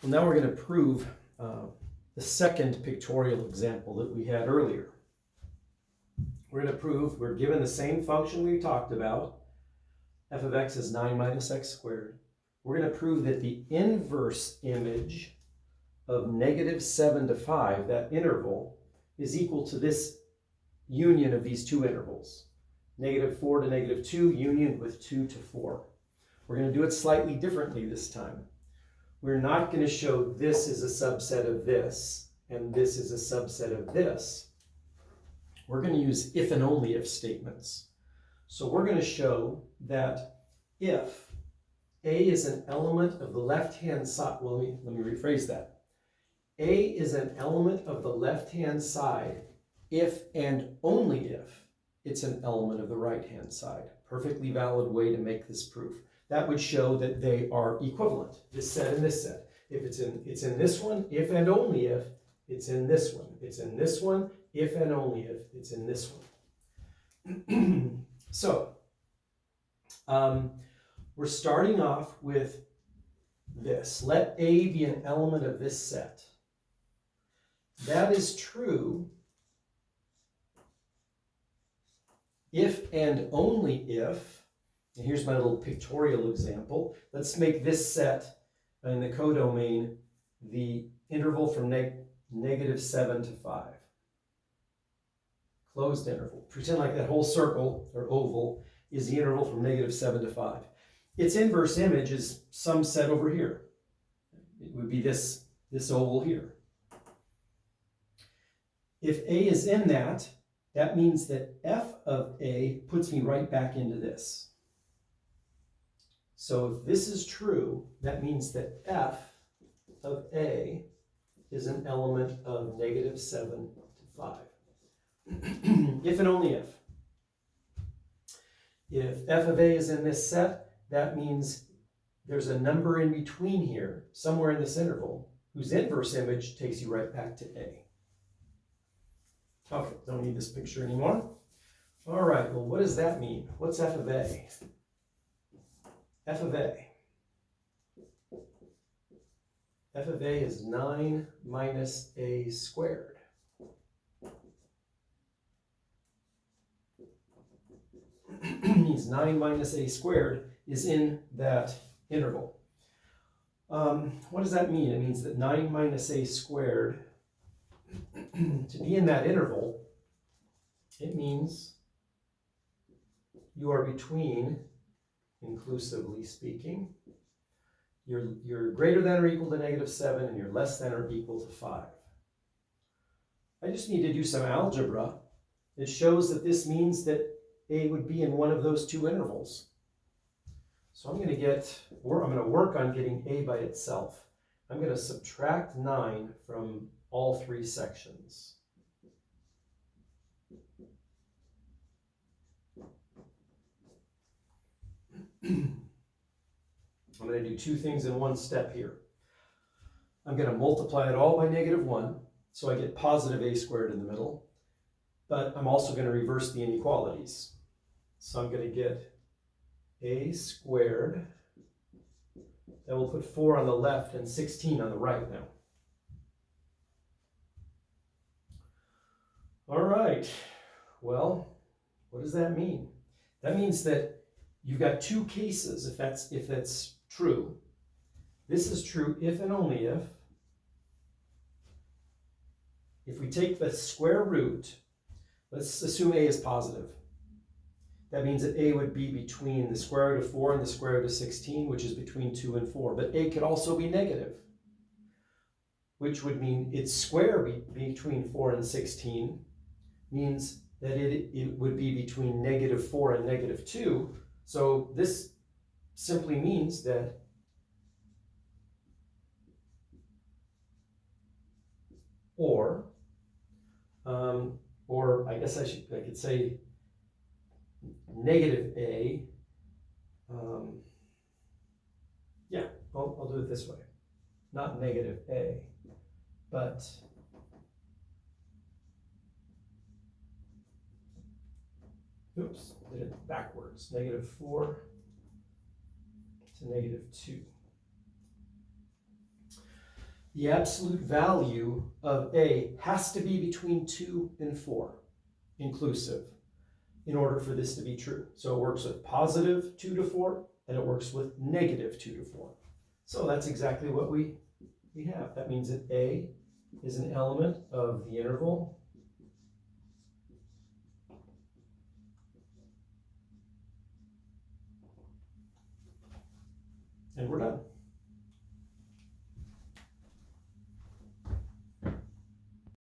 Well, now we're going to prove the second pictorial example that we had earlier. We're going to prove we're given the same function we talked about. F of x is 9 minus x squared. We're going to prove that the inverse image of negative 7 to 5, that interval, is equal to this union of these two intervals. Negative 4 to negative 2 union with 2 to 4. We're going to do it slightly differently this time. We're not going to show this is a subset of this and this is a subset of this. We're going to use if and only if statements. So we're going to show that if A is an element of the left-hand side, well, let me rephrase that. A is an element of the left-hand side if and only if it's an element of the right-hand side. Perfectly valid way to make this proof. That would show that they are equivalent, this set and this set. If it's in this one, if and only if it's in this one. It's in this one, if and only if it's in this one. So, we're starting off with this. Let A be an element of this set. That is true if and only if, and here's my little pictorial example. Let's make this set in the codomain the interval from negative 7 to 5. Closed interval. Pretend like that whole circle or oval is the interval from negative 7 to 5. Its inverse image is some set over here. It would be this oval here. If A is in that, that means that f of A puts me right back into this. So if this is true, that means that f of A is an element of negative 7 to 5. If and only if. If f of A is in this set, that means there's a number in between here, somewhere in this interval, whose inverse image takes you right back to A. Okay, don't need this picture anymore. All right, well, what does that mean? What's f of A? F of A. F of A is 9 minus A squared. Means 9 minus A squared is in that interval. What does that mean? It means that 9 minus A squared, to be in that interval, it means you are between, inclusively speaking, you're greater than or equal to negative 7 and you're less than or equal to 5. I just need to do some algebra. It shows that this means that A would be in one of those two intervals. So I'm going to work on getting A by itself. I'm going to subtract 9 from all three sections. I'm going to do two things in one step here. I'm going to multiply it all by negative 1, so I get positive A squared in the middle. But I'm also going to reverse the inequalities. So I'm going to get A squared. That will put 4 on the left and 16 on the right now. All right. Well, what does that mean? That means that you've got two cases if that's true. This is true if and only if. If we take the square root, let's assume A is positive. That means that A would be between the square root of 4 and the square root of 16, which is between 2 and 4. But A could also be negative, which would mean its square between 4 and 16 means that it would be between negative 4 and negative 2. So this simply means that or I guess I could say negative A. Yeah, I'll do it this way. Not negative A, but oops, did it backwards. Negative 4 to negative 2. the absolute value of A has to be between 2 and 4 inclusive in order for this to be true. So it works with positive 2 to 4, and it works with negative 2 to 4. So that's exactly what we have. That means that A is an element of the interval and we're done.